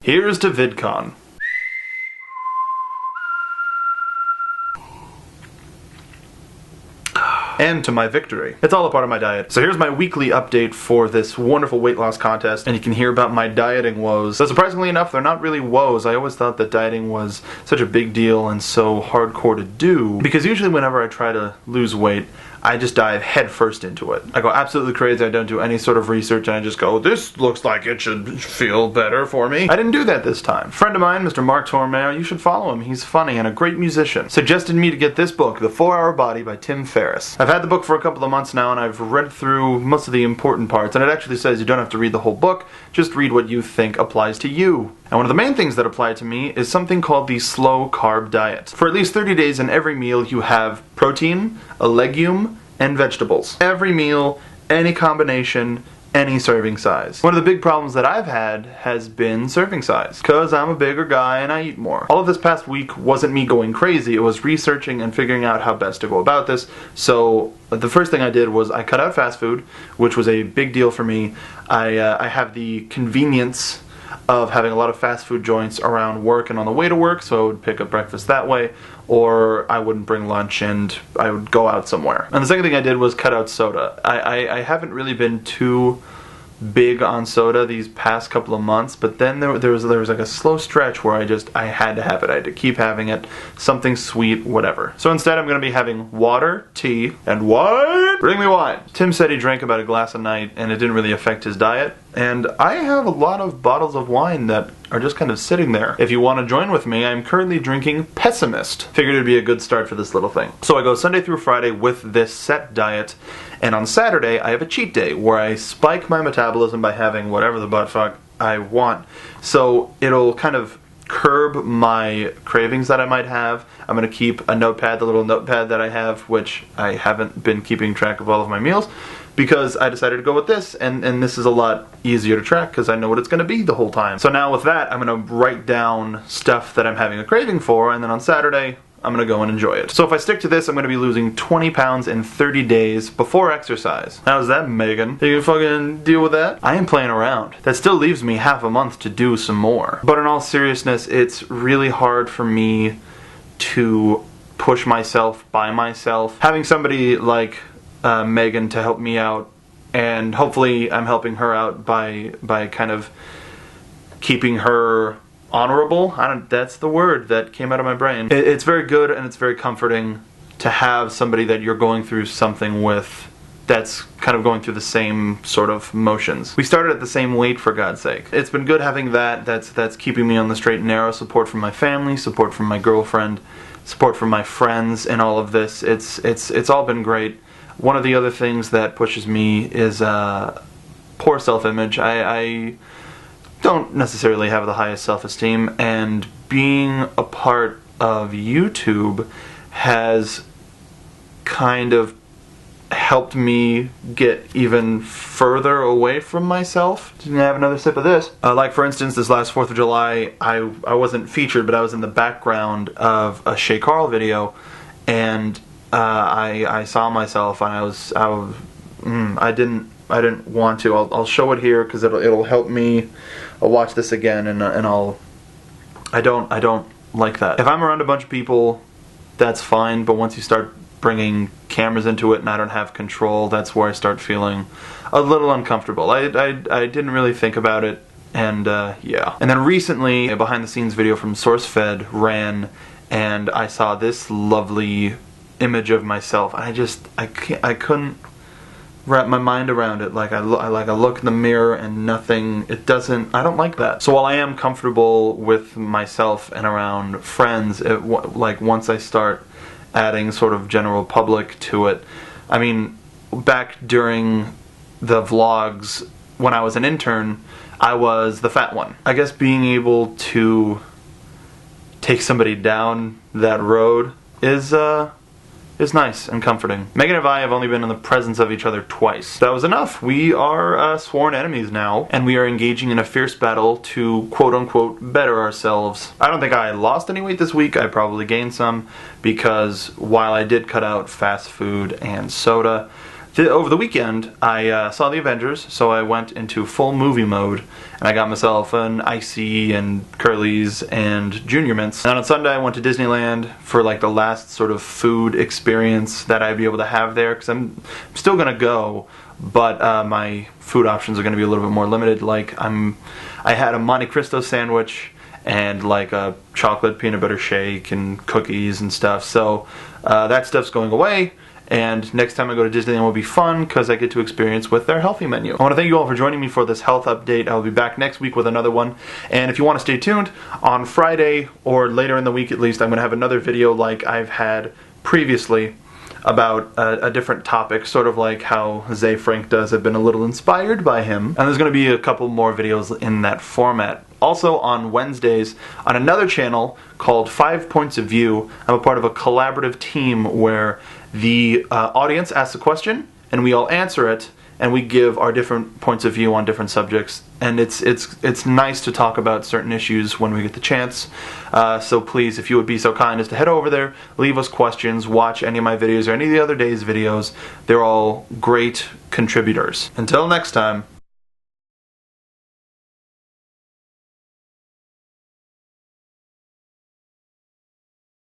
Here's to VidCon. And to my victory. It's all a part of my diet. So here's my weekly update for this wonderful weight loss contest, and you can hear about my dieting woes. So surprisingly enough, they're not really woes. I always thought that dieting was such a big deal and so hardcore to do, because usually whenever I try to lose weight, I just dive headfirst into it. I go absolutely crazy, I don't do any sort of research, and I just go, this looks like it should feel better for me. I didn't do that this time. A friend of mine, Mr. Mark Tormeyer, you should follow him, he's funny and a great musician, suggested me to get this book, The 4-Hour Body by Tim Ferriss. I've had the book for a couple of months now, and I've read through most of the important parts, and it actually says you don't have to read the whole book, just read what you think applies to you. And one of the main things that apply to me is something called the slow carb diet. For at least 30 days in every meal you have protein, a legume, and vegetables. Every meal, any combination, any serving size. One of the big problems that I've had has been serving size, because I'm a bigger guy and I eat more. All of this past week wasn't me going crazy, it was researching and figuring out how best to go about this. So the first thing I did was I cut out fast food, which was a big deal for me. I have the convenience of having a lot of fast food joints around work and on the way to work, so I would pick up breakfast that way, or I wouldn't bring lunch and I would go out somewhere. And the second thing I did was cut out soda. I haven't really been too big on soda these past couple of months, but then there was like a slow stretch where I had to have it. I had to keep having it, something sweet, whatever. So instead I'm going to be having water, tea, and wine. Bring me wine. Tim said he drank about a glass a night and it didn't really affect his diet, and I have a lot of bottles of wine that are just kind of sitting there. If you want to join with me, I'm currently drinking Pessimist. Figured it'd be a good start for this little thing. So I go Sunday through Friday with this set diet, and on Saturday I have a cheat day where I spike my metabolism by having whatever the butt fuck I want. So it'll kind of curb my cravings that I might have. I'm going to keep a notepad, the little notepad that I have, which I haven't been keeping track of all of my meals, because I decided to go with this, and this is a lot easier to track because I know what it's going to be the whole time. So now with that, I'm going to write down stuff that I'm having a craving for, and then on Saturday, I'm going to go and enjoy it. So if I stick to this, I'm going to be losing 20 pounds in 30 days before exercise. How's that, Megan? You can fucking deal with that? I am playing around. That still leaves me half a month to do some more. But in all seriousness, it's really hard for me to push myself by myself. Having somebody like Megan to help me out, and hopefully I'm helping her out by kind of keeping her honorable. That's the word that came out of my brain. It's very good and it's very comforting to have somebody that you're going through something with that's kind of going through the same sort of motions. We started at the same weight, for God's sake. It's been good having that. That's keeping me on the straight and narrow. Support from my family, support from my girlfriend, support from my friends, and all of this. It's all been great. One of the other things that pushes me is poor self-image. I don't necessarily have the highest self-esteem, and being a part of YouTube has kind of helped me get even further away from myself. Just gonna have another sip of this. Like for instance, this last 4th of July, I wasn't featured, but I was in the background of a Shay Carl video, and I saw myself, and I didn't want to. I'll show it here because it'll help me. I'll watch this again, and I don't like that. If I'm around a bunch of people, that's fine, but once you start bringing cameras into it and I don't have control, that's where I start feeling a little uncomfortable. I didn't really think about it, and yeah. And then recently, a behind the scenes video from SourceFed ran, and I saw this lovely image of myself, and I couldn't wrap my mind around it. Like I look in the mirror and nothing, I don't like that. So while I am comfortable with myself and around friends, like once I start adding sort of general public to it, I mean, back during the vlogs when I was an intern, I was the fat one. I guess being able to take somebody down that road is nice and comforting. Megan and I have only been in the presence of each other twice. That was enough. We are sworn enemies now, and we are engaging in a fierce battle to quote-unquote better ourselves. I don't think I lost any weight this week. I probably gained some, because while I did cut out fast food and soda, Over the weekend, I saw the Avengers, so I went into full movie mode, and I got myself an Icy and Curly's and Junior Mints. And on Sunday, I went to Disneyland for like the last sort of food experience that I'd be able to have there, because I'm still gonna go, but my food options are gonna be a little bit more limited. Like I had a Monte Cristo sandwich and like a chocolate peanut butter shake and cookies and stuff. So that stuff's going away. And next time I go to Disneyland will be fun because I get to experience with their healthy menu. I want to thank you all for joining me for this health update. I'll be back next week with another one. And if you want to stay tuned, on Friday or later in the week at least, I'm going to have another video like I've had previously about a different topic, sort of like how Zay Frank does. I've been a little inspired by him. And there's going to be a couple more videos in that format. Also on Wednesdays, on another channel called 5 Points of View, I'm a part of a collaborative team where the audience asks a question and we all answer it, and we give our different points of view on different subjects. And it's nice to talk about certain issues when we get the chance. So please, if you would be so kind as to head over there, leave us questions, watch any of my videos or any of the other day's videos. They're all great contributors. Until next time.